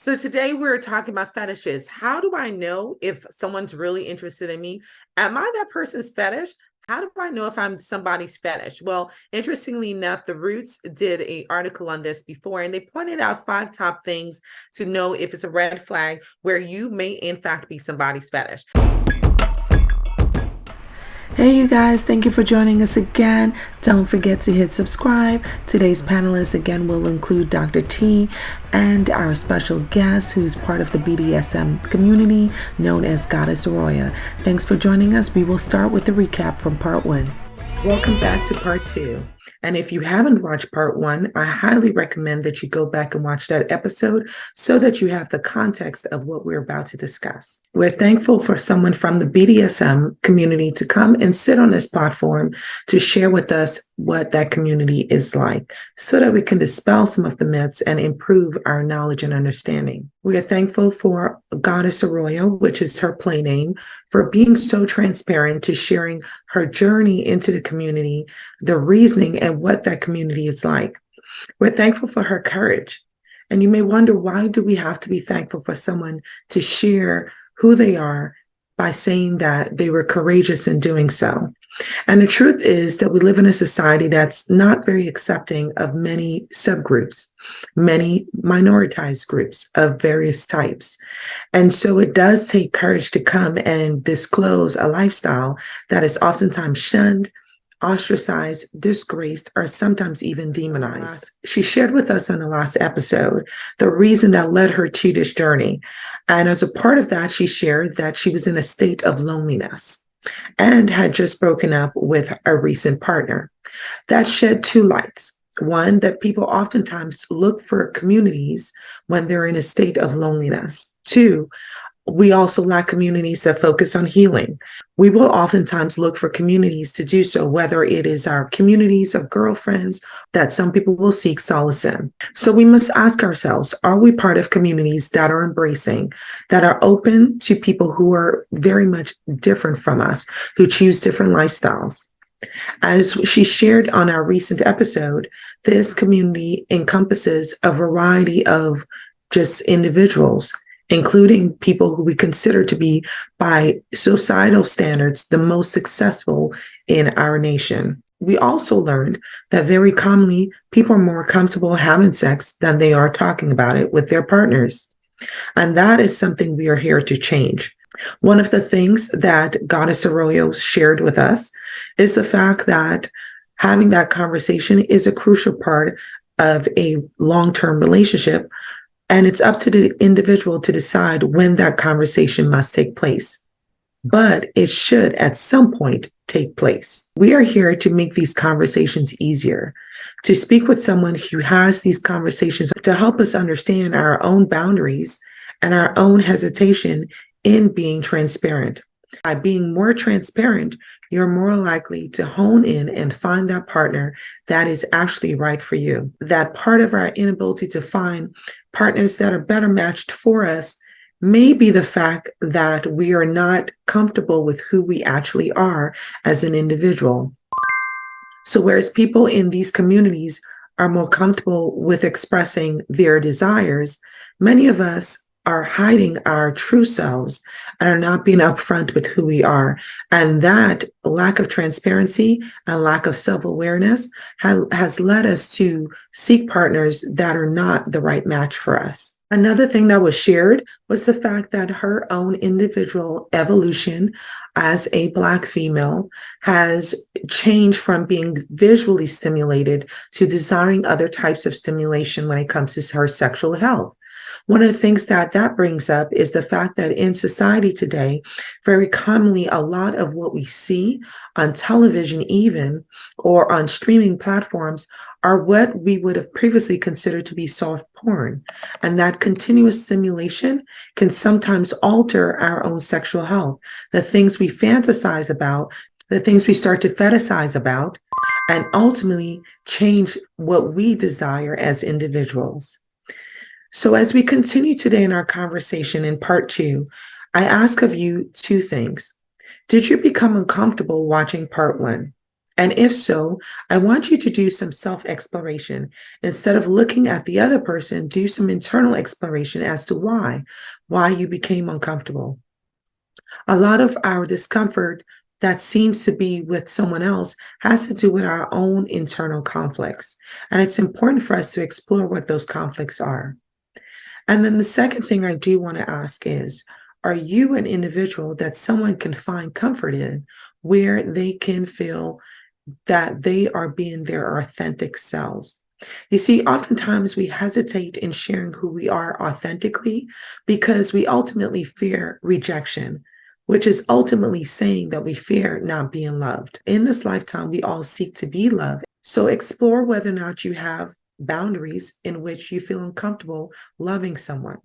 So today we're talking about fetishes. How do I know if someone's really interested in me? Am I that person's fetish? How do I know if I'm somebody's fetish? Well, interestingly enough, the Roots did an article on this before, and they pointed out 5 top things to know if it's a red flag where you may in fact be somebody's fetish. Hey, you guys, thank you for joining us again. Don't forget to hit subscribe. Today's panelists again will include Dr. T and our special guest who's part of the BDSM community known as Goddess Aroya. Thanks for joining us. We will start with a recap from part 1. Welcome back to part 2. And if you haven't watched part 1, I highly recommend that you go back and watch that episode so that you have the context of what we're about to discuss. We're thankful for someone from the BDSM community to come and sit on this platform to share with us what that community is like so that we can dispel some of the myths and improve our knowledge and understanding. We are thankful for Goddess Aroya, which is her play name, for being so transparent to sharing her journey into the community, the reasoning, and what that community is like. We're thankful for her courage. And you may wonder, why do we have to be thankful for someone to share who they are by saying that they were courageous in doing so? And the truth is that we live in a society that's not very accepting of many subgroups, many minoritized groups of various types. And so it does take courage to come and disclose a lifestyle that is oftentimes shunned, ostracized, disgraced, or sometimes even demonized. She shared with us on the last episode the reason that led her to this journey. And as a part of that, she shared that she was in a state of loneliness and had just broken up with a recent partner. That shed 2 lights. One, that people oftentimes look for communities when they're in a state of loneliness. 2, we also lack communities that focus on healing. We will oftentimes look for communities to do so, whether it is our communities of girlfriends that some people will seek solace in. So we must ask ourselves, are we part of communities that are embracing, that are open to people who are very much different from us, who choose different lifestyles? As she shared on our recent episode, this community encompasses a variety of just individuals, including people who we consider to be, by societal standards, the most successful in our nation. We also learned that very commonly, people are more comfortable having sex than they are talking about it with their partners. And that is something we are here to change. One of the things that Goddess Aroya shared with us is the fact that having that conversation is a crucial part of a long-term relationship. And it's up to the individual to decide when that conversation must take place. But it should at some point take place. We are here to make these conversations easier, to speak with someone who has these conversations to help us understand our own boundaries and our own hesitation in being transparent. By being more transparent, you're more likely to hone in and find that partner that is actually right for you. That part of our inability to find partners that are better matched for us may be the fact that we are not comfortable with who we actually are as an individual. So whereas people in these communities are more comfortable with expressing their desires, many of us are hiding our true selves and are not being upfront with who we are. And that lack of transparency and lack of self-awareness has led us to seek partners that are not the right match for us. Another thing that was shared was the fact that her own individual evolution as a Black female has changed from being visually stimulated to desiring other types of stimulation when it comes to her sexual health. One of the things that brings up is the fact that in society today, very commonly, a lot of what we see on television even, or on streaming platforms, are what we would have previously considered to be soft porn. And that continuous stimulation can sometimes alter our own sexual health. The things we fantasize about, the things we start to fetishize about, and ultimately change what we desire as individuals. So as we continue today in our conversation in part 2, I ask of you 2 things. Did you become uncomfortable watching part 1? And if so, I want you to do some self exploration. Instead of looking at the other person, do some internal exploration as to why you became uncomfortable. A lot of our discomfort that seems to be with someone else has to do with our own internal conflicts. And it's important for us to explore what those conflicts are. And then the second thing I do want to ask is, are you an individual that someone can find comfort in where they can feel that they are being their authentic selves? You see, oftentimes we hesitate in sharing who we are authentically because we ultimately fear rejection, which is ultimately saying that we fear not being loved. In this lifetime, we all seek to be loved. So explore whether or not you have boundaries in which you feel uncomfortable loving someone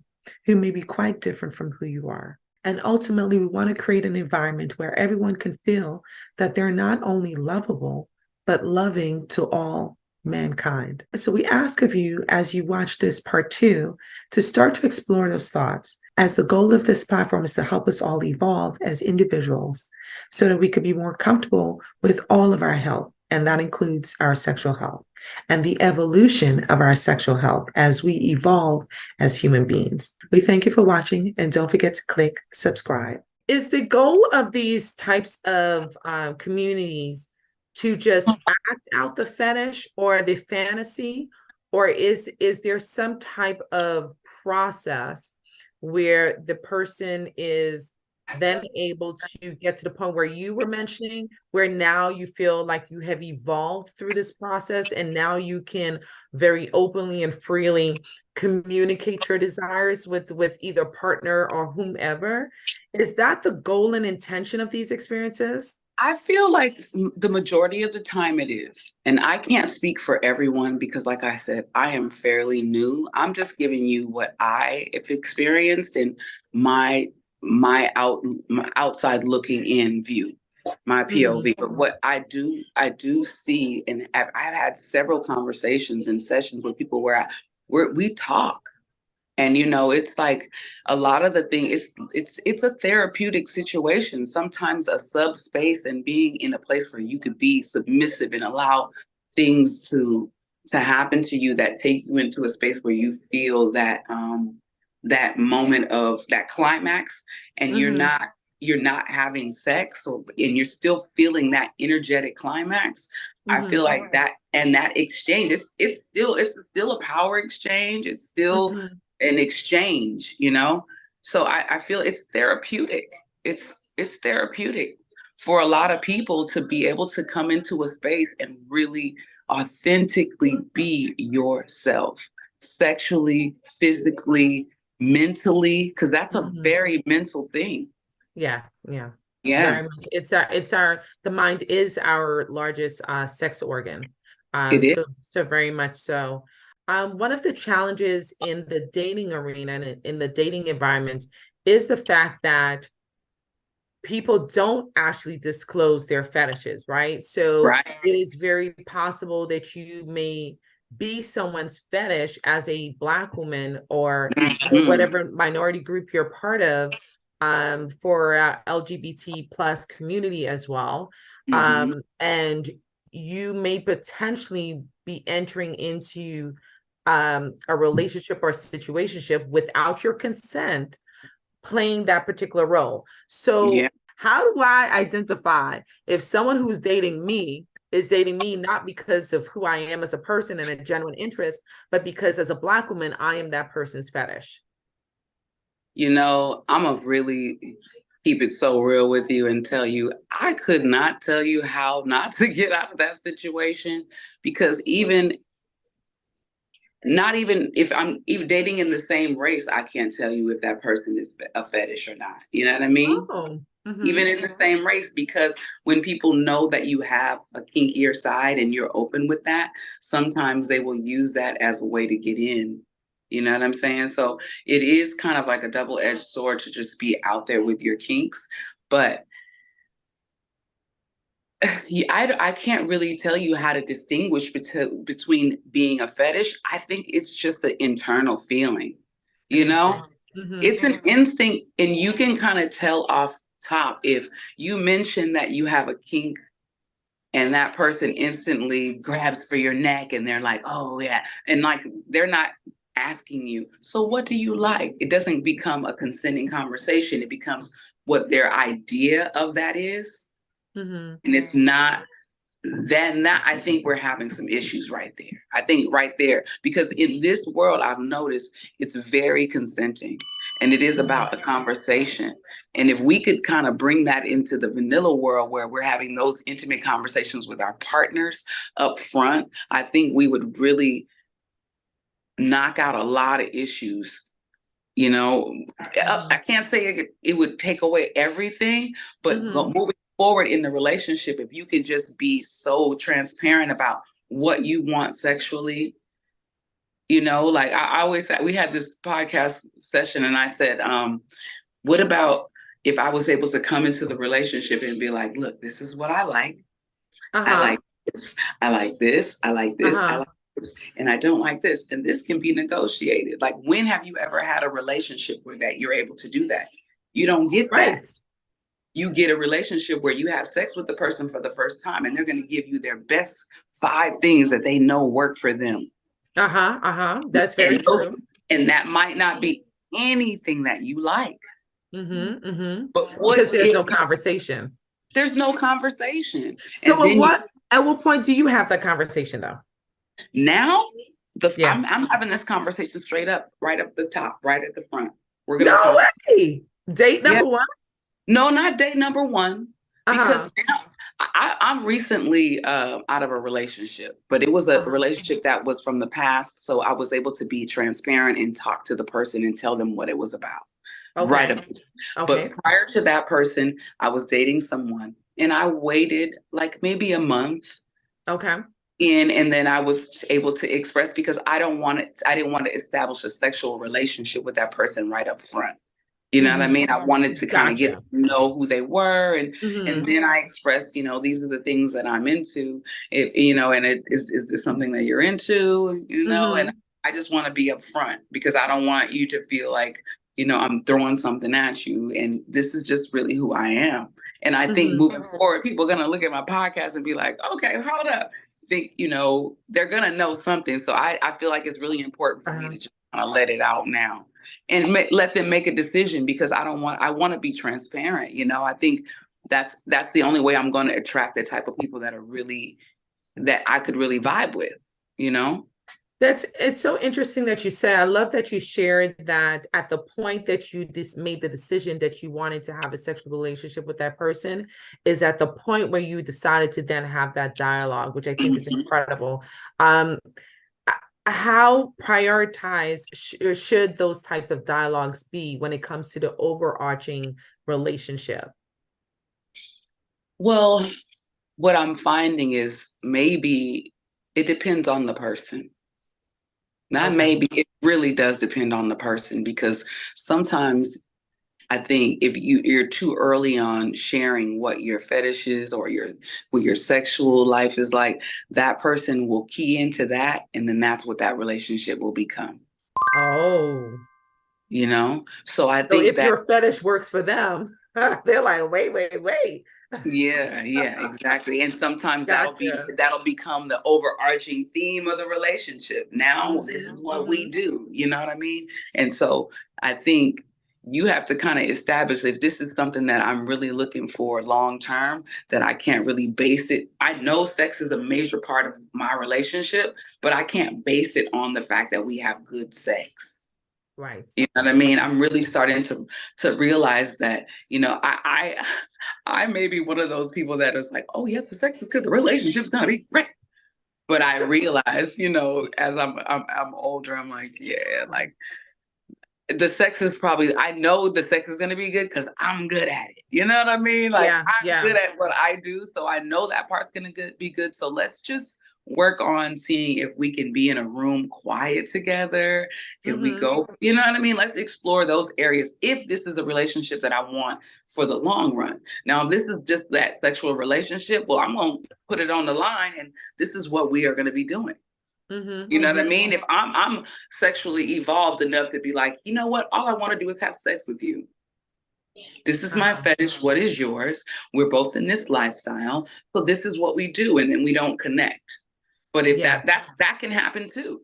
who may be quite different from who you are. And ultimately, we want to create an environment where everyone can feel that they're not only lovable, but loving to all mankind. So we ask of you, as you watch this part 2, to start to explore those thoughts, as the goal of this platform is to help us all evolve as individuals so that we could be more comfortable with all of our health, and that includes our sexual health and the evolution of our sexual health as we evolve as human beings. We thank you for watching, and don't forget to click subscribe. Is the goal of these types of communities to just act out the fetish or the fantasy, or is there some type of process where the person is then able to get to the point where you were mentioning, where now you feel like you have evolved through this process and now you can very openly and freely communicate your desires with either partner or whomever? Is that the goal and intention of these experiences? I feel like the majority of the time it is. And I can't speak for everyone because, like I said, I am fairly new. I'm just giving you what I have experienced and my my outside looking in view, my POV. But what I do see, and I've had several conversations and sessions with people where we talk. And it's like a lot of the thing it's a therapeutic situation, sometimes a subspace, and being in a place where you could be submissive and allow things to happen to you that take you into a space where you feel that moment of that climax, and you're not having sex, and you're still feeling that energetic climax. I feel like that, and that exchange, it's still a power exchange. It's still an exchange. So I feel it's therapeutic. It's therapeutic for a lot of people to be able to come into a space and really authentically be yourself, sexually, physically, mentally, because that's a very mental thing. Yeah, yeah. Yeah. Very much. It's our the mind is our largest sex organ. It is. So very much so. One of the challenges in the dating arena and in the dating environment is the fact that people don't actually disclose their fetishes, right? So Right. it is very possible that you may be someone's fetish as a Black woman or whatever minority group you're part of, for LGBT plus community as well. And you may potentially be entering into a relationship or a situationship without your consent, playing that particular role. So Yeah. how do I identify if someone who's dating me is dating me not because of who I am as a person and a genuine interest, but because as a Black woman, I am that person's fetish? I'm a really keep it so real with you and tell you, I could not tell you how not to get out of that situation, because not even if I'm even dating in the same race, I can't tell you if that person is a fetish or not. You know what I mean? Oh, Even in the same race, because when people know that you have a kinkier side and you're open with that, sometimes they will use that as a way to get in. You know what I'm saying? So it is kind of like a double-edged sword to just be out there with your kinks. But I can't really tell you how to distinguish between being a fetish. I think it's just an internal feeling, an you know? instinct. Mm-hmm. It's an instinct, and you can kind of tell off top if you mention that you have a kink and that person instantly grabs for your neck and they're like, oh yeah. And like, they're not asking you, so what do you like? It doesn't become a consenting conversation. It becomes what their idea of that is. Mm-hmm. And it's not, then that, I think we're having some issues right there. I think right there, because in this world, I've noticed it's very consenting and it is about a conversation. And if we could kind of bring that into the vanilla world where we're having those intimate conversations with our partners up front, I think we would really knock out a lot of issues. You know, I can't say it would take away everything, but moving forward in the relationship, if you could just be so transparent about what you want sexually, you know, like I always said, we had this podcast session and I said, what about if I was able to come into the relationship and be like, look, this is what I like. I like this. I like this. I like this. I like this. And I don't like this. And this can be negotiated. Like, when have you ever had a relationship where that you're able to do that? You don't get that. You get a relationship where you have sex with the person for the first time and they're going to give you their best 5 things that they know work for them. That's very true. And that might not be anything that you like. But because there's no conversation. There's no conversation. So at what point do you have that conversation though? Now, I'm having this conversation straight up, right up the top, right at the front. We're gonna no way. Date number 1? No, not date number 1. Because now, I'm recently out of a relationship, but it was a relationship that was from the past. So I was able to be transparent and talk to the person and tell them what it was about. Right. But prior to that person, I was dating someone and I waited like maybe a month. And then I was able to express, because I didn't want to establish a sexual relationship with that person right up front. You know what I mean? I wanted to kind of get to know who they were. And then I expressed, you know, these are the things that I'm into, you know, and is this something that you're into, you know, and I just want to be upfront because I don't want you to feel like, you know, I'm throwing something at you. And this is just really who I am. And I think moving forward, people are going to look at my podcast and be like, okay, hold up. Think, you know, they're going to know something. So I feel like it's really important for me to just kind of let it out now and let them make a decision, because I want to be transparent. You know, I think that's the only way I'm going to attract the type of people that I could really vibe with, you know? It's so interesting that you say. I love that you shared that at the point that you made the decision that you wanted to have a sexual relationship with that person is at the point where you decided to then have that dialogue, which I think is incredible. How prioritized should those types of dialogues be when it comes to the overarching relationship? Well, what I'm finding is maybe it depends on the person. Not maybe, it really does depend on the person, because sometimes I think if you're too early on sharing what your fetish is or what your sexual life is like, that person will key into that, and then that's what that relationship will become. You know? So I think if your fetish works for them, they're like, wait. Yeah, exactly. And sometimes that'll become the overarching theme of the relationship. Now, this is what we do. You know what I mean? And so I think you have to kind of establish, if this is something that I'm really looking for long term, that I can't really base it. I know sex is a major part of my relationship, but I can't base it on the fact that we have good sex. Right. You know what I mean? I'm really starting to realize that, you know, I may be one of those people that is like, oh yeah, the sex is good, the relationship's gonna be great. But I realize, you know, as I'm older, I'm like, yeah, like the sex is I know the sex is gonna be good because I'm good at it. You know what I mean? Like I'm good at what I do, so I know that part's gonna be good. So let's just work on seeing if we can be in a room quiet together. Can we go, you know what I mean? Let's explore those areas if this is the relationship that I want for the long run. Now, if this is just that sexual relationship, well, I'm going to put it on the line, and this is what we are going to be doing. You know what I mean? If I'm sexually evolved enough to be like, you know what? All I want to do is have sex with you. This is my fetish. What is yours? We're both in this lifestyle. So this is what we do. And then we don't connect. But if Yeah. that can happen too.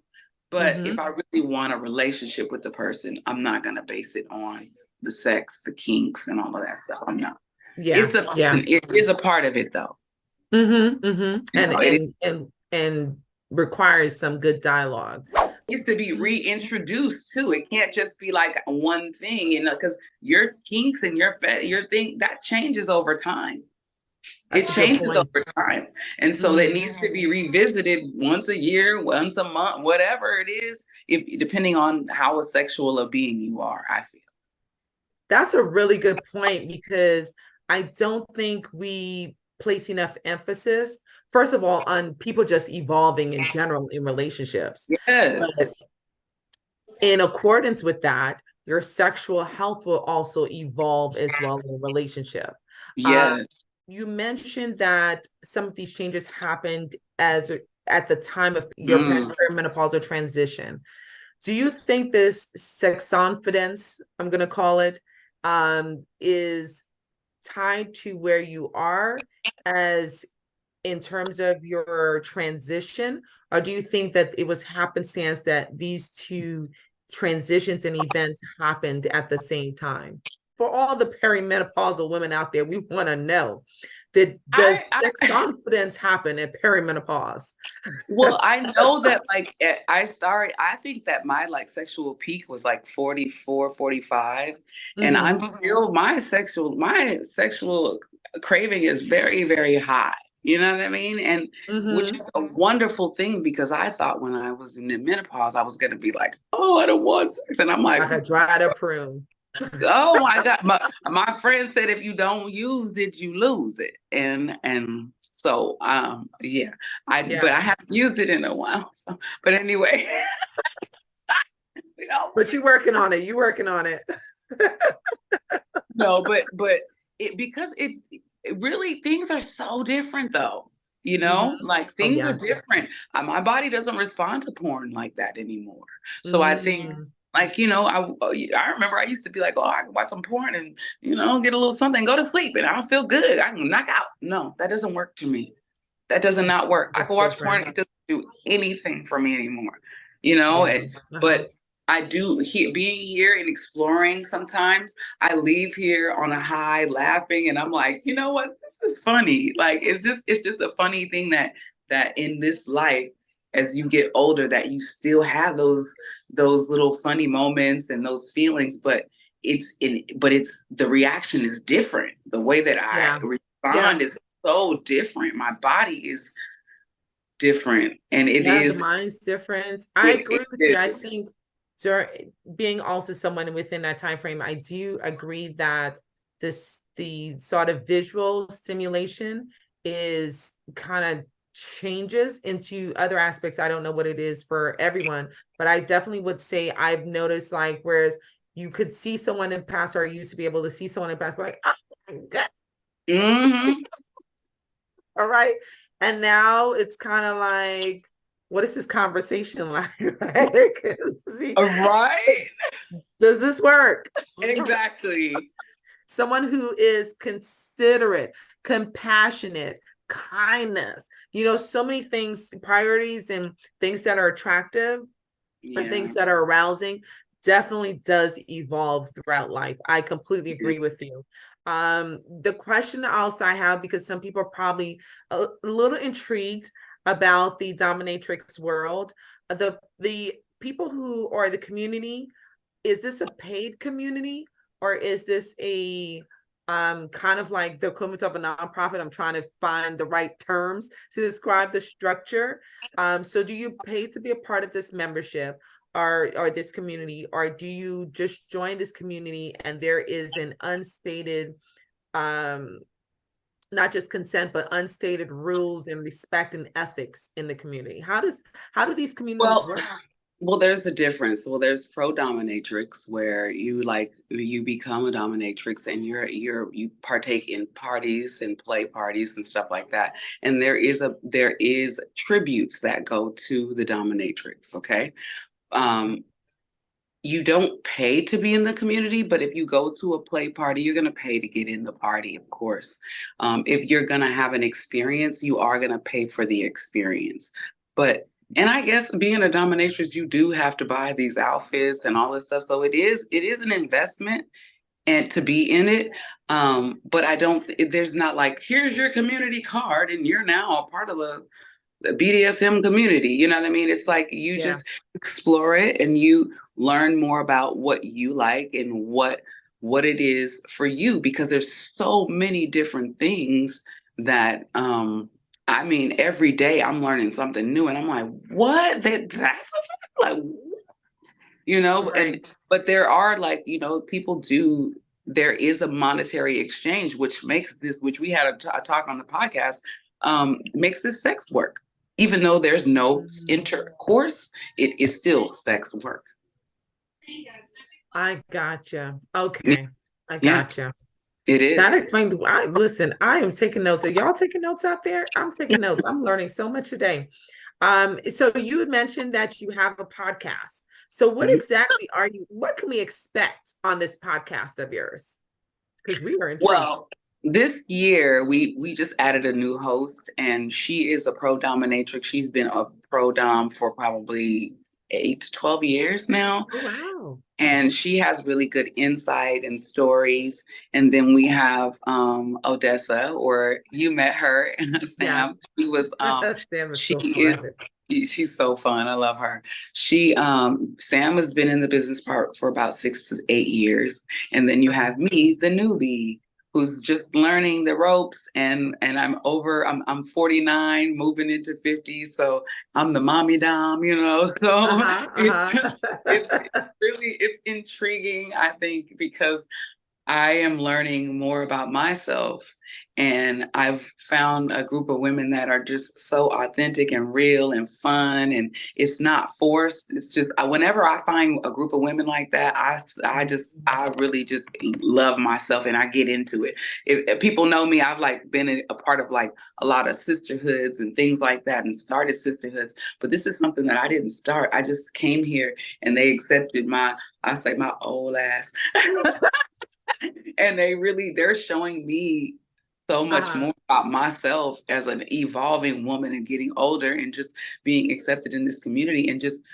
But Mm-hmm. if I really want a relationship with the person, I'm not gonna base it on the sex, the kinks, and all of that stuff. I'm not. Yeah. Yeah. It is a part of it though. Mm-hmm. Mm-hmm. You know, it And requires some good dialogue. needs to be reintroduced too. It can't just be like one thing, you know, because your kinks and your thing that changes over time. It That's a good changes point. over time. And so that Mhm. needs to be revisited once a year, once a month, whatever it is, if depending on how a sexual a being you are, I feel. That's a really good point because I don't think we place enough emphasis, first of all, on people just evolving in general in relationships. Yes. But in accordance with that, your sexual health will also evolve as well in a relationship. Uh, Yes. you mentioned that some of these changes happened as at the time of your Mm. perimenopausal transition. Do you think this sexonfidence, I'm going to call it, is tied to where you are as in terms of your transition? Or do you think that it was happenstance that these two transitions and events happened at the same time? For all the perimenopausal women out there, we want to know that does I sex confidence happen at perimenopause? Well, I know that like I think that my like sexual peak was like 44, 45, and I'm Mm-hmm. still my sexual craving is very, very high. You know what I mean? And which Mm-hmm. is a wonderful thing because I thought when I was in the menopause, I was gonna be like, oh, I don't want sex. And I'm like, Like a dried up prune. oh my God. My friend said if you don't use it, you lose it. And so yeah. But Yeah. I haven't used it in a while. So but anyway, you know, But you working on it. You working on it. no, but it really things are so different though. You know, Mm-hmm. like Oh things are yeah. different. My body doesn't respond to porn like that anymore. So I think, Mm-hmm. like, you know, I remember I used to be like, oh, I can watch some porn and, you know, get a little something, go to sleep, and I'll feel good. I can knock out. No, that doesn't work for me. That does not work. I It's can watch porn. different. It doesn't do anything for me anymore. You know, Yeah. Uh-huh. but I do being here and exploring sometimes. I leave here on a high laughing and I'm like, you know what? This is funny. Like it's just a funny thing that in this life as you get older that you still have those little funny moments and those feelings, but it's the reaction is different. The way that I Yeah. Yeah. respond is so different. My body is different and it Yeah, the is mind's different. I it agree with you. I is. think being also someone within that time frame, I do agree that the sort of visual stimulation is kind of changes into other aspects. I don't know what it is for everyone, but I definitely would say I've noticed like whereas you could see someone in the past or used to be able to see someone in the past, like, oh my God. Mm-hmm. All right. And now it's kind of like, what is this conversation like? Like, see, Right? does this work? Exactly. Someone who is considerate, compassionate, kindness, so many things, priorities, and things that are attractive and Yeah. things that are arousing definitely does evolve throughout life. I completely Yeah. agree with you. The question also I have, because some people are probably a little intrigued about the dominatrix world, the people who are the community, is this a paid community or is this a kind of like the equivalent of a nonprofit? I'm trying to find the right terms to describe the structure. So do you pay to be a part of this membership or this community, or do you just join this community and there is an unstated um not just consent but unstated rules and respect and ethics in the community? How do these communities Well, work? well, there's a difference. Well, there's pro dominatrix where you become a dominatrix and you partake in parties and play parties and stuff like that. And there is tributes that go to the dominatrix. Okay. Um, you don't pay to be in the community, but if you go to a play party, you're going to pay to get in the party, of course. If you're going to have an experience, you are going to pay for the experience. But, and I guess being a dominatrix, you do have to buy these outfits and all this stuff. So it is an investment and to be in it. But I don't, there's not like, here's your community card and you're now a part of the BDSM community. You know what I mean? It's like you Yeah. just explore it and you learn more about what you like and what it is for you, because there's so many different things that I mean, every day I'm learning something new and I'm like, what? That's a fact? Like, you know, Right. and but there are, like, you know, people do, there is a monetary exchange which makes this, which we had a talk on the podcast, makes this sex work. Even though there's no intercourse, it is still sex work. I gotcha. Yeah, Okay. I yeah, gotcha. it That is. explains why. Listen, I am taking notes. Are y'all taking notes out there? I'm taking notes. I'm learning so much today. So you had mentioned that you have a podcast. So what Mhm. exactly what can we expect on this podcast of yours? Because we are intrigued. Well, this year we just added a new host, and she is a pro dominatrix. She's been a pro dom for probably 8 to 12 years now. Oh, wow. And she has really good insight and stories. And then we have Odessa, or you met her, Yes. Sam. She was Sam is she so is fun. she's so fun. I love her. She Sam has been in the business part for about 6 to 8 years. And then you have me, the newbie, who's just learning the ropes, and I'm 49, moving into 50. So I'm the mommy dom, you know. So Uh-huh. it's Uh-huh. really, it's intriguing, I think, because I am learning more about myself. And I've found a group of women that are just so authentic and real and fun. And it's not forced. It's just, whenever I find a group of women like that, I really just love myself and I get into it. If people know me, I've like been a part of like a lot of sisterhoods and things like that and started sisterhoods. But this is something that I didn't start. I just came here and they accepted I say my old ass. And they're showing me so much Uh-huh. more about myself as an evolving woman and getting older and just being accepted in this community and just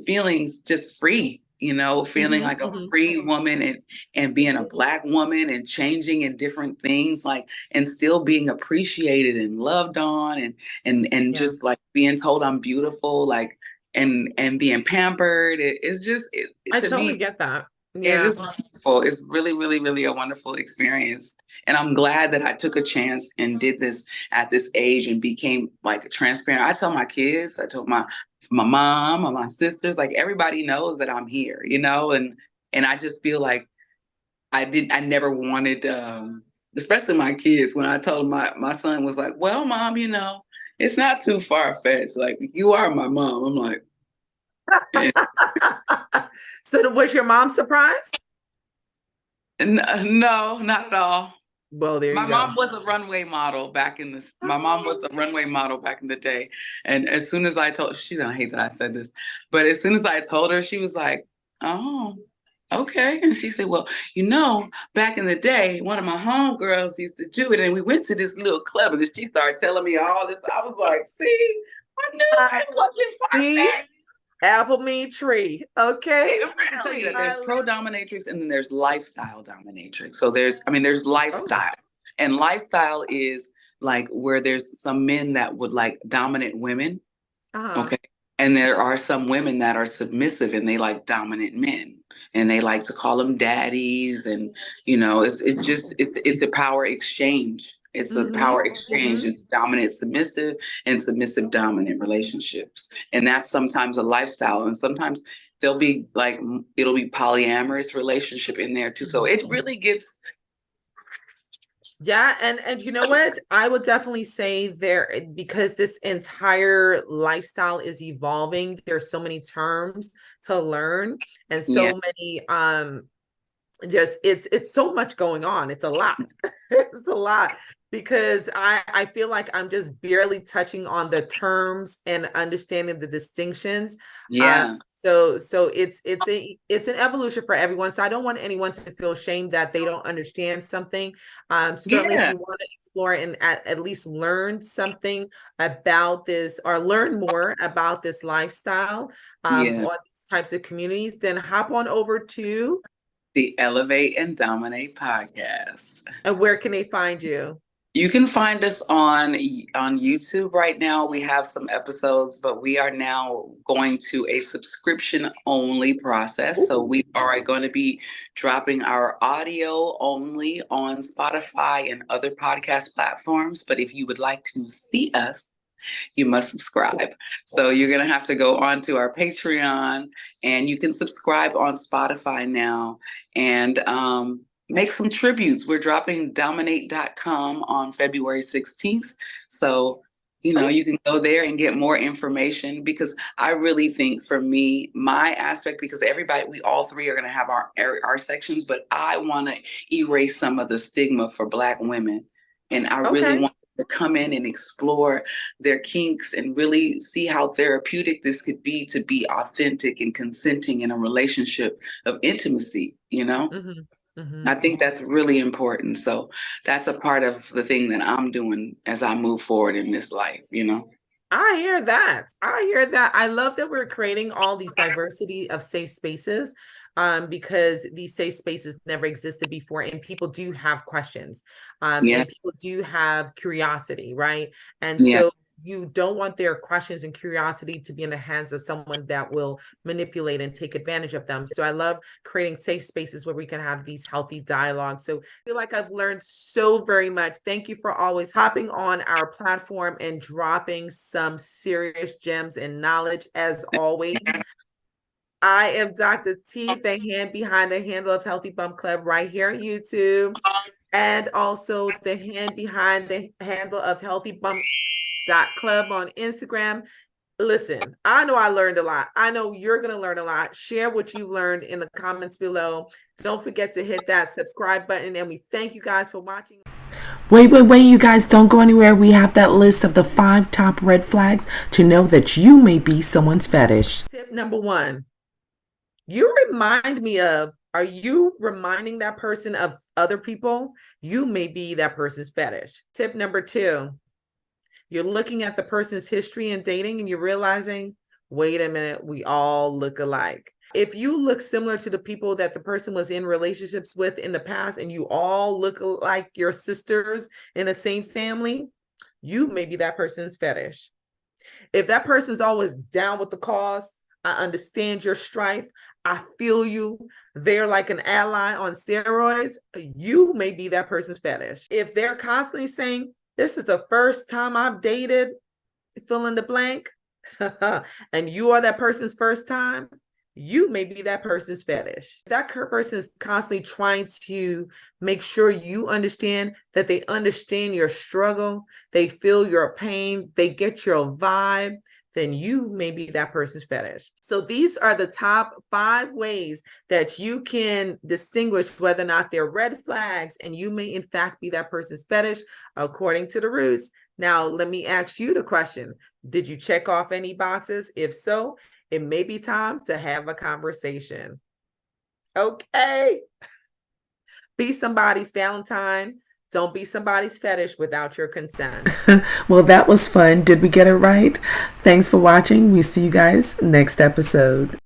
feeling just free, you know, feeling Mhm, like a mhm. free woman, and being a Black woman and changing in different things, like, and still being appreciated and loved on, and Yeah, just like being told I'm beautiful, like, and being pampered. It's just I to totally me, get that. it Yeah. is wonderful. It's really, really, really a wonderful experience. And I'm glad that I took a chance and did this at this age and became like transparent. I tell my kids, I told my mom and my sisters, like, everybody knows that I'm here, you know, and I just feel like I never wanted, especially my kids, when I told my son was like, well, mom, you know, it's not too far fetched. Like, you are my mom. I'm like, eh, So was your mom surprised? no, not at all. Well, there My you mom go. was a runway model back in the my mom was Oh. a runway model back in the day. And as soon as I told, she don't hate that I said this, but as soon as I told her, she was like, oh, okay. And she said, well, you know, back in the day, one of my homegirls used to do it, and we went to this little club, and then she started telling me all this. I was like, see, I knew it wasn't See, far-fetched. apple me tree. Okay. Let me tell you that there's I- pro dominatrix and then there's lifestyle dominatrix. So there's oh. lifestyle. And lifestyle is like where there's some men that would like dominant women. Uh-huh. Okay. And there are some women that are submissive and they like dominant men. And they like to call them daddies. And, you know, it's a power exchange. It's a Mm-hmm. power exchange. Mm-hmm. It's dominant submissive and submissive dominant relationships. And that's sometimes a lifestyle. And sometimes there'll be like, it'll be polyamorous relationship in there too. So it really gets, Yeah, and you know what? I would definitely say there, because this entire lifestyle is evolving. There's so many terms to learn and yeah. so many just it's so much going on. It's a lot. It's a lot. because I feel like I'm just barely touching on the terms and understanding the distinctions. Yeah. So it's an evolution for everyone. So I don't want anyone to feel shame that they don't understand something. Certainly, if Yeah. you want to explore and at least learn something about this or learn more about this lifestyle, Yeah. or these types of communities, then hop on over to, The Elevate and Dominate podcast. and where can they find you? You can find us on YouTube right now. We have some episodes, but we are now going to a subscription only process. So Ooh. we are going to be dropping our audio only on Spotify and other podcast platforms. But if you would like to see us, you must subscribe. So you're going to have to go on to our Patreon, and you can subscribe on Spotify now, and make some tributes. We're dropping dominate.com on February 16th. So, you can go there and get more information, because I really think, for me, my aspect, because everybody, we all three are going to have our sections, but I want to erase some of the stigma for Black women. And I really Okay. want to come in and explore their kinks and really see how therapeutic this could be, to be authentic and consenting in a relationship of intimacy. I think that's really important. So that's a part of the thing that I'm doing as I move forward in this life. I hear that. I hear that. I love that we're creating all these diversity of safe spaces, because these safe spaces never existed before, and people do have questions, Yeah. and people do have curiosity, right? And Yeah. so you don't want their questions and curiosity to be in the hands of someone that will manipulate and take advantage of them. So I love creating safe spaces where we can have these healthy dialogues. So I feel like I've learned so very much. Thank you for always hopping on our platform and dropping some serious gems and knowledge, as always. I am Dr. T, the hand behind the handle of Healthy Bump Club right here on YouTube, and also the hand behind the handle of Healthy Bump Club on Instagram. Listen, I know I learned a lot. I know you're going to learn a lot. Share what you've learned in the comments below. Don't forget to hit that subscribe button, and we thank you guys for watching. Wait, you guys don't go anywhere. We have that list of the 5 top red flags to know that you may be someone's fetish. Tip number 1, you remind me of, are you reminding that person of other people? You may be that person's fetish. Tip number 2, you're looking at the person's history and dating, and you're realizing, wait a minute, we all look alike. If you look similar to the people that the person was in relationships with in the past, and you all look like your sisters in the same family, you may be that person's fetish. If that person's always down with the cause, I understand your strife, I feel you, they're like an ally on steroids, you may be that person's fetish. If they're constantly saying, this is the first time I've dated, fill in the blank, and you are that person's first time, you may be that person's fetish. That person is constantly trying to make sure you understand, that they understand your struggle, they feel your pain, they get your vibe, then you may be that person's fetish. So these are the top 5 ways that you can distinguish whether or not they're red flags, and you may in fact be that person's fetish according to the roots. Now, let me ask you the question. Did you check off any boxes? If so, it may be time to have a conversation. Okay. Be somebody's Valentine. Don't be somebody's fetish without your consent. Well, that was fun. Did we get it right? Thanks for watching. We see you guys next episode.